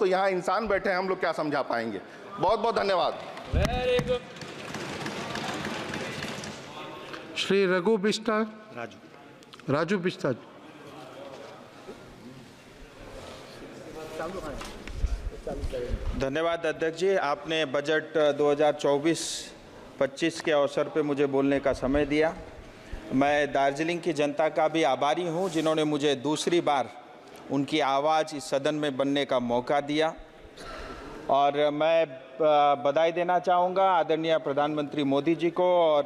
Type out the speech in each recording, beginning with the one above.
तो यहाँ इंसान बैठे हैं, हम लोग क्या समझा पाएंगे। बहुत बहुत धन्यवाद। Shri Raghu vista, Raju vista. धन्यवाद अध्यक्ष जी, आपने बजट 2024-25 के अवसर पे मुझे बोलने का समय दिया। मैं दार्जिलिंग की जनता का भी आभारी हूं, जिन्होंने मुझे दूसरी बार उनकी आवाज़ इस सदन में बनने का मौका दिया। और मैं बधाई देना चाहूँगा आदरणीय प्रधानमंत्री मोदी जी को और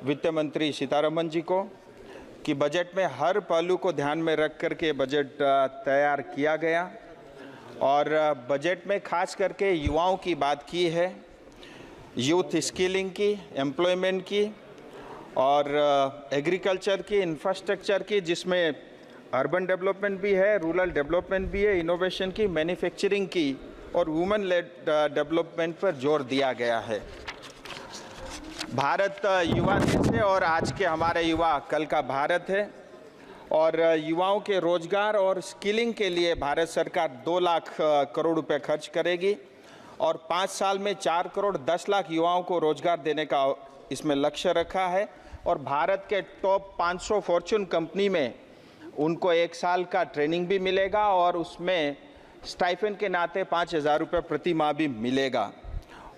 वित्त मंत्री सीतारमण जी को कि बजट में हर पहलू को ध्यान में रख कर के बजट तैयार किया गया। और बजट में खास करके युवाओं की बात की है, यूथ स्किलिंग की, एम्प्लॉयमेंट की और एग्रीकल्चर की, इंफ्रास्ट्रक्चर की, जिसमें अर्बन डेवलपमेंट भी है, रूरल डेवलपमेंट भी है, इनोवेशन की, मैन्युफैक्चरिंग की और वुमेन लेड डेवलपमेंट पर जोर दिया गया है। भारत युवा देश है और आज के हमारे युवा कल का भारत है। और युवाओं के रोजगार और स्किलिंग के लिए भारत सरकार 2 लाख करोड़ रुपए खर्च करेगी और 5 साल में 4 करोड़ 10 लाख युवाओं को रोजगार देने का इसमें लक्ष्य रखा है। और भारत के टॉप 500 फॉर्च्यून कंपनी में उनको 1 साल का ट्रेनिंग भी मिलेगा और उसमें स्टाइपेंड के नाते 5,000 रुपये प्रति माह भी मिलेगा।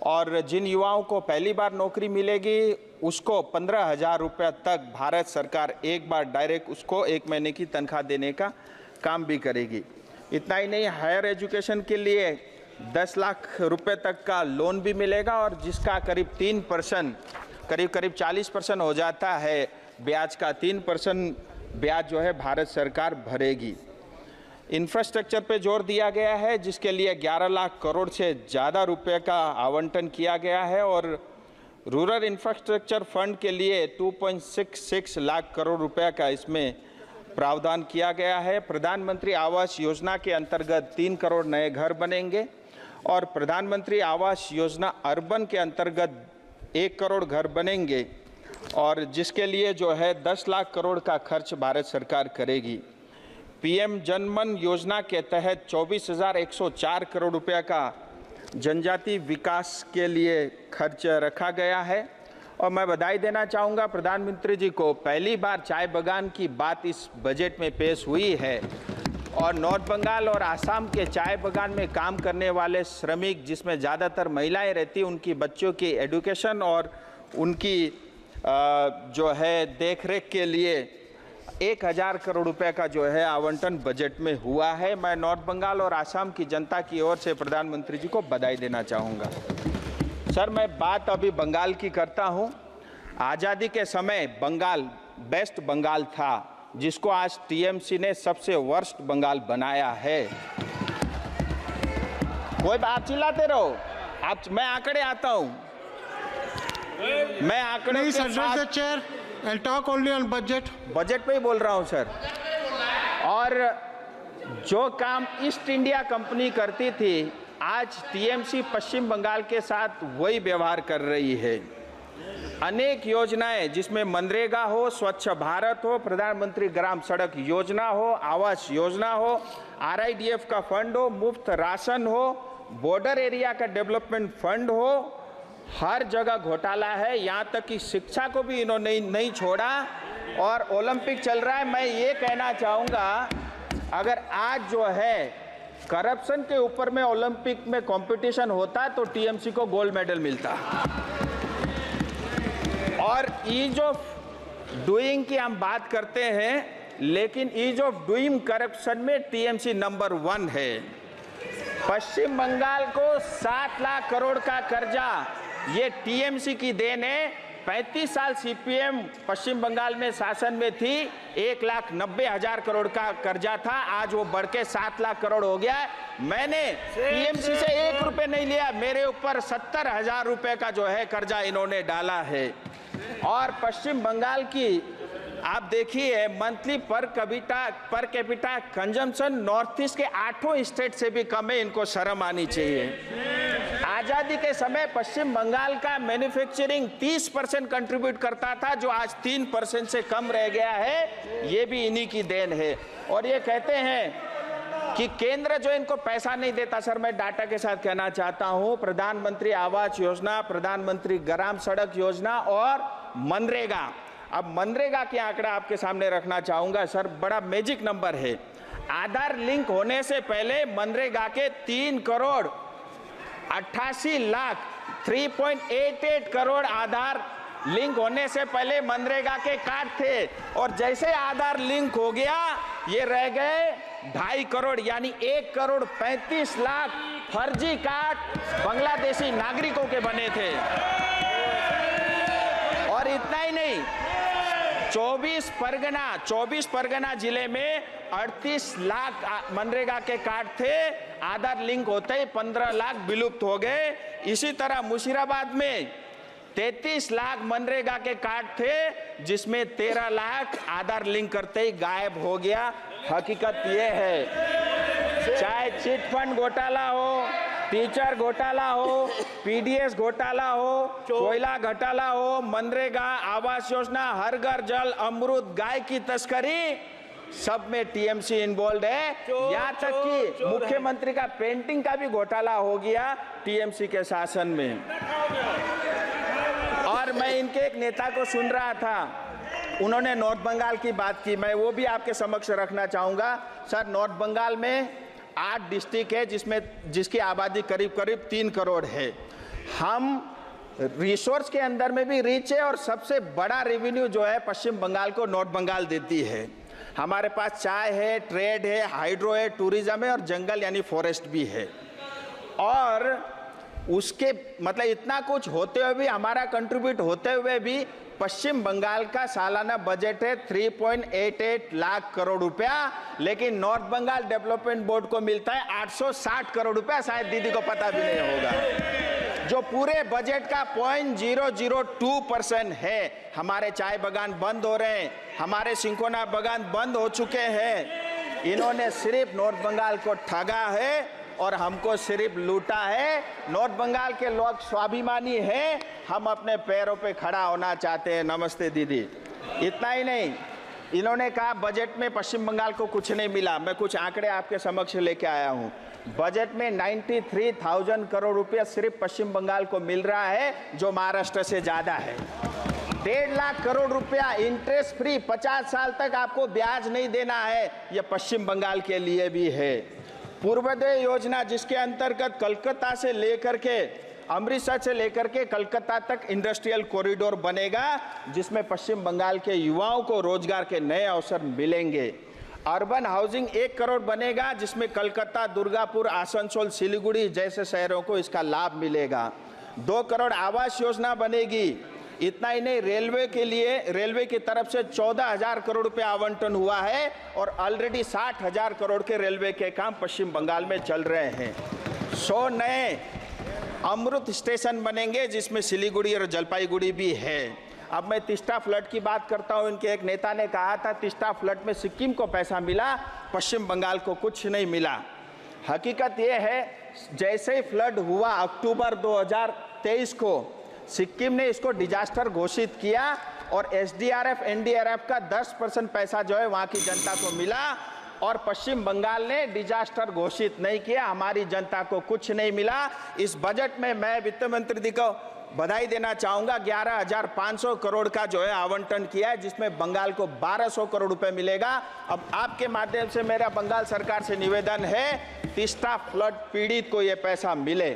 और जिन युवाओं को पहली बार नौकरी मिलेगी उसको 15,000 रुपये तक भारत सरकार एक बार डायरेक्ट उसको 1 महीने की तनख्वाह देने का काम भी करेगी। इतना ही नहीं, हायर एजुकेशन के लिए 10 लाख रुपए तक का लोन भी मिलेगा और जिसका करीब 3%, करीब 40% हो जाता है ब्याज का, 3% ब्याज जो है भारत सरकार भरेगी। इंफ्रास्ट्रक्चर पे जोर दिया गया है, जिसके लिए 11 लाख करोड़ से ज़्यादा रुपए का आवंटन किया गया है और रूरल इंफ्रास्ट्रक्चर फंड के लिए 2.66 लाख करोड़ रुपए का इसमें प्रावधान किया गया है। प्रधानमंत्री आवास योजना के अंतर्गत 3 करोड़ नए घर बनेंगे और प्रधानमंत्री आवास योजना अर्बन के अंतर्गत 1 करोड़ घर बनेंगे और जिसके लिए जो है 10 लाख करोड़ का खर्च भारत सरकार करेगी। पीएम जनमन योजना के तहत 24,104 करोड़ रुपए का जनजाति विकास के लिए खर्च रखा गया है। और मैं बधाई देना चाहूँगा प्रधानमंत्री जी को, पहली बार चाय बागान की बात इस बजट में पेश हुई है और नॉर्थ बंगाल और आसाम के चाय बागान में काम करने वाले श्रमिक, जिसमें ज़्यादातर महिलाएं रहती, उनकी बच्चों की एजुकेशन और उनकी जो है देखरेख के लिए 1,000 करोड़ रुपए का जो है आवंटन बजट में हुआ है। मैं नॉर्थ बंगाल और आसाम की जनता की ओर से प्रधानमंत्री जी को बधाई देना चाहूँगा। सर, मैं बात अभी बंगाल की करता हूँ। आज़ादी के समय बंगाल बेस्ट बंगाल था, जिसको आज टीएमसी ने सबसे वर्स्ट बंगाल बनाया है। कोई आप चिल्लाते रहो, मैं आंकड़े आता हूँ, मैं आंकड़े के साथ chair I'll talk only on budget. Budget पे ही बोल रहा हूँ सर। और जो काम ईस्ट इंडिया कंपनी करती थी, आज टीएमसी पश्चिम बंगाल के साथ वही व्यवहार कर रही है। अनेक योजनाएं, जिसमें मनरेगा हो, स्वच्छ भारत हो, प्रधानमंत्री ग्राम सड़क योजना हो, आवास योजना हो, आरआईडीएफ का फंड हो, मुफ्त राशन हो, बॉर्डर एरिया का डेवलपमेंट फंड हो, हर जगह घोटाला है। यहाँ तक कि शिक्षा को भी इन्होंने नहीं छोड़ा। और ओलंपिक चल रहा है, मैं ये कहना चाहूँगा, अगर आज जो है करप्शन के ऊपर में ओलंपिक में कंपटीशन होता तो टीएमसी को गोल्ड मेडल मिलता। और ईज ऑफ डूइंग की हम बात करते हैं, लेकिन ईज ऑफ डूइंग करप्शन में टीएमसी नंबर 1 है। पश्चिम बंगाल को 7 लाख करोड़ का कर्जा ये टीएमसी की देन है। 35 साल सीपीएम पश्चिम बंगाल में शासन में थी, 1,90,000 करोड़ का कर्जा था, आज वो बढ़ के 7 लाख करोड़ हो गया है। मैंने टीएमसी से 1 रुपए नहीं लिया, मेरे ऊपर 70,000 रुपए का जो है कर्जा इन्होंने डाला है। और पश्चिम बंगाल की आप देखिए monthly per capita consumption north east के 8 स्टेट से भी कम है, इनको शर्म आनी चाहिए। आजादी के समय पश्चिम बंगाल का मैन्युफैक्चरिंग 30% कंट्रीब्यूट करता था, जो आज 3% से कम रह गया है, ये भी इन्हीं की देन है। और ये कहते हैं कि केंद्र जो इनको पैसा नहीं देता। सर मैं डाटा के साथ कहना चाहता हूं, प्रधानमंत्री आवास योजना, प्रधानमंत्री ग्राम सड़क योजना और मनरेगा। अब मनरेगा के आंकड़ा आपके सामने रखना चाहूंगा सर, बड़ा मैजिक नंबर है। आधार लिंक होने से पहले मनरेगा के 3 करोड़ 88 लाख 3.88 करोड़ आधार लिंक होने से पहले मनरेगा के कार्ड थे, और जैसे आधार लिंक हो गया ये रह गए 2.5 करोड़, यानी 1 करोड़ 35 लाख फर्जी कार्ड बांग्लादेशी नागरिकों के बने थे। और इतना ही नहीं, 24 परगना जिले में 38 लाख मनरेगा के कार्ड थे, आधार लिंक होते ही 15 लाख विलुप्त हो गए। इसी तरह मुशीराबाद में 33 लाख मनरेगा के कार्ड थे, जिसमें 13 लाख आधार लिंक करते ही गायब हो गया। हकीकत यह है, चाहे चिट फंड घोटाला हो, टीचर घोटाला हो, पीडीएस घोटाला हो, कोयला घोटाला हो, मनरेगा, आवास योजना, हर घर जल, अमृत, गाय की तस्करी, सब में टीएमसी इन्वॉल्व है। यहाँ तक कि मुख्यमंत्री का पेंटिंग का भी घोटाला हो गया टीएमसी के शासन में। और मैं इनके एक नेता को सुन रहा था, उन्होंने नॉर्थ बंगाल की बात की, मैं वो भी आपके समक्ष रखना चाहूंगा। सर नॉर्थ बंगाल में 8 डिस्ट्रिक्ट है, जिसकी आबादी करीब करीब 3 करोड़ है। हम रिसोर्स के अंदर में भी रिच है, और सबसे बड़ा रेवेन्यू जो है पश्चिम बंगाल को नॉर्थ बंगाल देती है। हमारे पास चाय है, ट्रेड है, हाइड्रो है, टूरिज्म है, और जंगल यानी फॉरेस्ट भी है। और उसके मतलब इतना कुछ होते हुए भी, हमारा कंट्रीब्यूट होते हुए भी, पश्चिम बंगाल का सालाना बजट है 3.88 लाख करोड़ रुपया, लेकिन नॉर्थ बंगाल डेवलपमेंट बोर्ड को मिलता है 860 करोड़ रुपया। शायद दीदी को पता भी नहीं होगा, जो पूरे बजट का 0.002% है। हमारे चाय बागान बंद हो रहे हैं, हमारे सिंकोना बागान बंद हो चुके हैं। इन्होंने सिर्फ नॉर्थ बंगाल को ठगा है और हमको सिर्फ लूटा है। नॉर्थ बंगाल के लोग स्वाभिमानी हैं, हम अपने पैरों पे खड़ा होना चाहते हैं। नमस्ते दीदी। इतना ही नहीं, इन्होंने कहा बजट में पश्चिम बंगाल को कुछ नहीं मिला। मैं कुछ आंकड़े आपके समक्ष लेके आया हूं। बजट में 93,000 करोड़ रुपया सिर्फ पश्चिम बंगाल को मिल रहा है, जो महाराष्ट्र से ज्यादा है। 1.5 लाख करोड़ रुपया इंटरेस्ट फ्री, 50 साल तक आपको ब्याज नहीं देना है, यह पश्चिम बंगाल के लिए भी है। पूर्वोदय योजना, जिसके अंतर्गत कलकत्ता से लेकर के, अमृतसर से लेकर के कलकत्ता तक इंडस्ट्रियल कॉरिडोर बनेगा, जिसमें पश्चिम बंगाल के युवाओं को रोजगार के नए अवसर मिलेंगे। अर्बन हाउसिंग 1 करोड़ बनेगा, जिसमें कलकत्ता, दुर्गापुर, आसनसोल, सिलीगुड़ी जैसे शहरों को इसका लाभ मिलेगा। 2 करोड़ आवास योजना बनेगी। इतना ही नहीं, रेलवे के लिए रेलवे की तरफ से 14,000 करोड़ रुपया आवंटन हुआ है, और ऑलरेडी 60,000 करोड़ के रेलवे के काम पश्चिम बंगाल में चल रहे हैं। 100 नए अमृत स्टेशन बनेंगे, जिसमें सिलीगुड़ी और जलपाईगुड़ी भी है। अब मैं तीस्ता फ्लड की बात करता हूं। इनके एक नेता ने कहा था तीस्ता फ्लड में सिक्किम को पैसा मिला, पश्चिम बंगाल को कुछ नहीं मिला। हकीकत यह है, जैसे ही फ्लड हुआ अक्टूबर 2023 को, सिक्किम ने इसको डिजास्टर घोषित किया, और एसडीआरएफ एनडीआरएफ का 10% पैसा जो है वहां की जनता को मिला, और पश्चिम बंगाल ने डिजास्टर घोषित नहीं किया। हमारी जनता को कुछ नहीं मिला। इस बजट में मैं वित्त मंत्री जी को बधाई देना चाहूंगा। 11,500 करोड़ का जो है आवंटन किया है, जिसमें बंगाल को 1,200 करोड़ रुपए मिलेगा। अब आपके माध्यम से मेरा बंगाल सरकार से निवेदन है, तीस्ता फ्लड पीड़ित को ये पैसा मिले।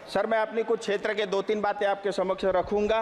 सर मैं अपनी कुछ क्षेत्र के 2-3 बातें आपके समक्ष रखूंगा।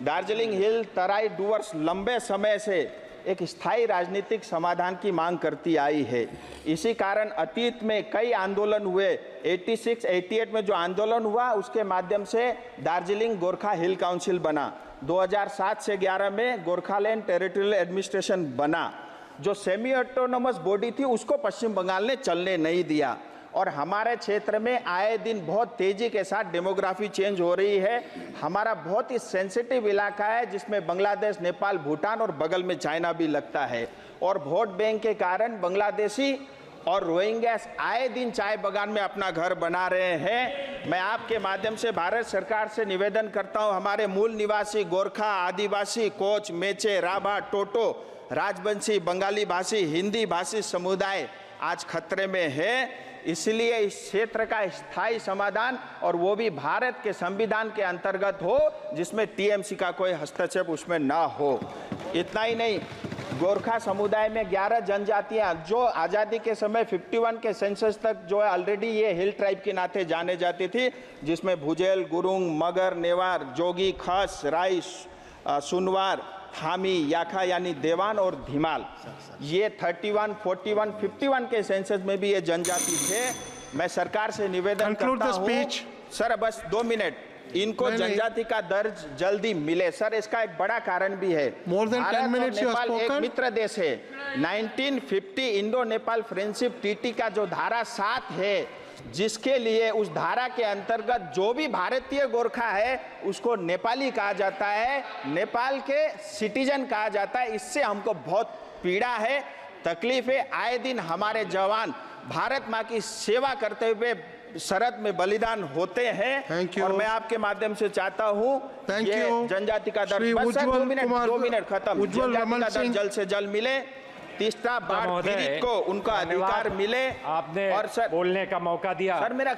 दार्जिलिंग हिल तराई डूवर्स लंबे समय से एक स्थायी राजनीतिक समाधान की मांग करती आई है। इसी कारण अतीत में कई आंदोलन हुए। 86-88 में जो आंदोलन हुआ, उसके माध्यम से दार्जिलिंग गोरखा हिल काउंसिल बना। 2007 से 11 में गोरखालैंड टेरिटोरियल एडमिनिस्ट्रेशन बना। जो सेमी ऑटोनोमस बॉडी थी, उसको पश्चिम बंगाल ने चलने नहीं दिया। और हमारे क्षेत्र में आए दिन बहुत तेजी के साथ डेमोग्राफी चेंज हो रही है। हमारा बहुत ही सेंसिटिव इलाका है, जिसमें बांग्लादेश, नेपाल, भूटान और बगल में चाइना भी लगता है। और वोट बैंक के कारण बांग्लादेशी और रोहिंग्या आए दिन चाय बागान में अपना घर बना रहे हैं। मैं आपके माध्यम से भारत सरकार से निवेदन करता हूं, हमारे मूल निवासी गोरखा, आदिवासी, कोच, मेचे, राभा, टोटो, राजवंशी, बंगाली भाषी, हिंदी भाषी समुदाय आज खतरे में है। इसलिए इस क्षेत्र का स्थायी समाधान और वो भी भारत के संविधान के अंतर्गत हो, जिसमें टीएमसी का कोई हस्तक्षेप उसमें ना हो। इतना ही नहीं, गोरखा समुदाय में 11 जनजातियां जो आज़ादी के समय 51 के सेंसस तक जो है ऑलरेडी ये हिल ट्राइब के नाते जाने जाती थी, जिसमें भुजेल, गुरुंग, मगर, नेवार, जोगी, खस, राई, सुनवार, थामी, याखा यानी देवान और धीमाल, ये 31, 41, 51 के सेंसस में भी ये जनजाति थे। मैं सरकार से निवेदन Conclude करता the हूँ speech. सर, बस 2 मिनट, इनको नहीं। जनजाति का दर्ज जल्दी मिले। सर, इसका एक बड़ा कारण भी है। More than 10 भारत और minutes you have नेपाल एक spoken. मित्र देश है। 1950 इंडो नेपाल फ्रेंडशिप ट्रीटी का जो धारा 7 है, जिसके लिए उस धारा के अंतर्गत जो भी भारतीय गोरखा है उसको नेपाली कहा जाता है, नेपाल के सिटीजन कहा जाता है। इससे हमको बहुत पीड़ा है, तकलीफ है। आए दिन हमारे जवान भारत माँ की सेवा करते हुए सरहद में बलिदान होते हैं। Thank you. और मैं आपके माध्यम से चाहता हूँ Thank ये you. जनजाति का श्री दर्ज, बस सर, उज्ज्वल 2 मिनट, कुमार- 2 मिनट खत्म। उज्ज्वल जनजाति रमन का दर्ज सिंह। जल्द से जल्द मिले, तीसरा बाढ़ महोदय, पीड़ित को उनका धन्यवाद। अधिकार मिले। आपने और सर, बोलने का मौका दिया। सर मेरा